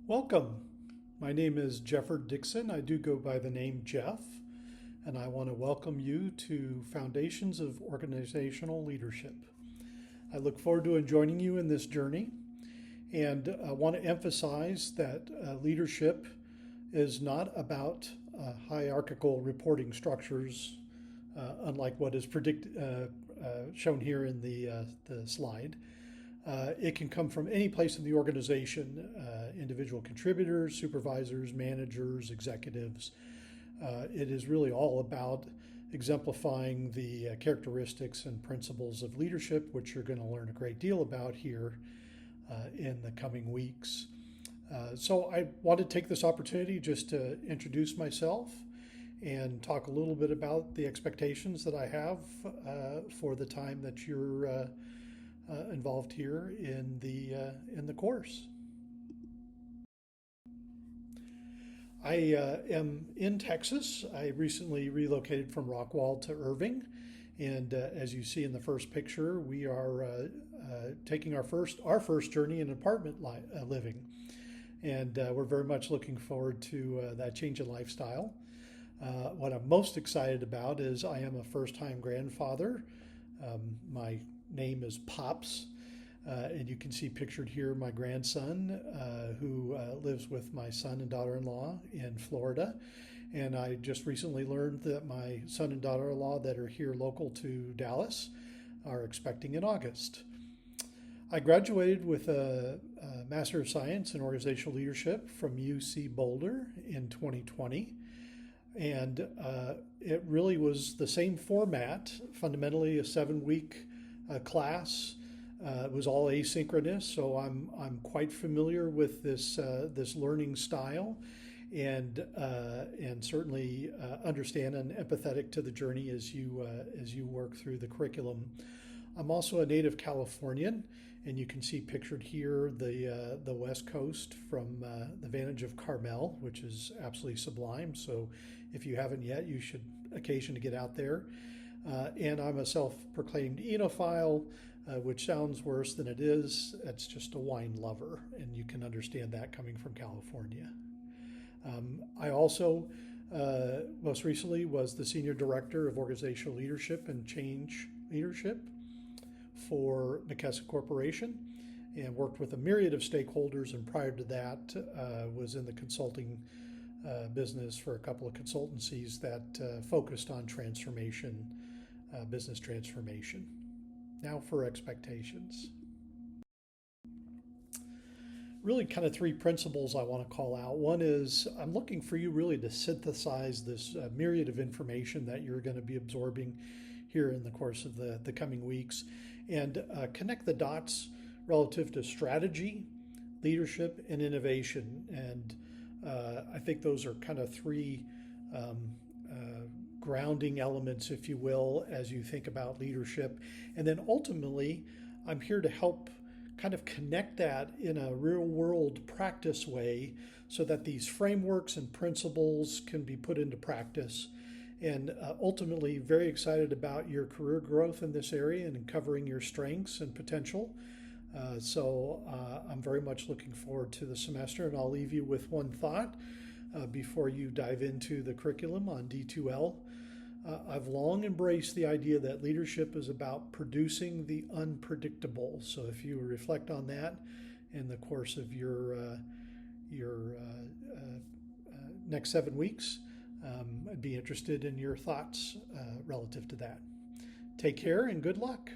Welcome. My name is Jefford Dixon. I do go by the name Jeff, and I want to welcome you to Foundations of Organizational Leadership. I look forward to joining you in this journey, and I want to emphasize that leadership is not about hierarchical reporting structures, unlike what is shown here in the slide. It can come from any place in the organization, individual contributors, supervisors, managers, executives. It is really all about exemplifying the characteristics and principles of leadership, which you're going to learn a great deal about here in the coming weeks. So I want to take this opportunity just to introduce myself and talk a little bit about the expectations that I have for the time that you're involved here in the course. I am in Texas. I recently relocated from Rockwall to Irving, and as you see in the first picture, we are taking our first journey in apartment living, and we're very much looking forward to that change in lifestyle. What I'm most excited about is I am a first-time grandfather. My name is Pops, and you can see pictured here my grandson who lives with my son and daughter-in-law in Florida. And I just recently learned that my son and daughter-in-law that are here local to Dallas are expecting in August. I graduated with a Master of Science in Organizational Leadership from UC Boulder in 2020. And it really was the same format, fundamentally a 7-week class. It was all asynchronous, so I'm quite familiar with this learning style, and certainly understand and empathetic to the journey as you work through the curriculum. I'm also a native Californian, and you can see pictured here the West Coast from the vantage of Carmel, which is absolutely sublime. So if you haven't yet, you should occasion to get out there. And I'm a self-proclaimed enophile, which sounds worse than it is. It's just a wine lover, and you can understand that coming from California. I also, most recently, was the Senior Director of Organizational Leadership and Change Leadership for McKesson Corporation, and worked with a myriad of stakeholders, and prior to that was in the consulting business for a couple of consultancies that focused on transformation, business transformation. Now for expectations. Really kind of 3 principles I want to call out. One is I'm looking for you really to synthesize this myriad of information that you're going to be absorbing here in the course of the coming weeks, and connect the dots relative to strategy, leadership, and innovation. And I think those are kind of 3 grounding elements, if you will, as you think about leadership. And then ultimately, I'm here to help kind of connect that in a real world practice way so that these frameworks and principles can be put into practice. And ultimately, very excited about your career growth in this area and covering your strengths and potential. So I'm very much looking forward to the semester, and I'll leave you with one thought before you dive into the curriculum on D2L. I've long embraced the idea that leadership is about producing the unpredictable. So if you reflect on that in the course of your next 7 weeks, I'd be interested in your thoughts relative to that. Take care and good luck.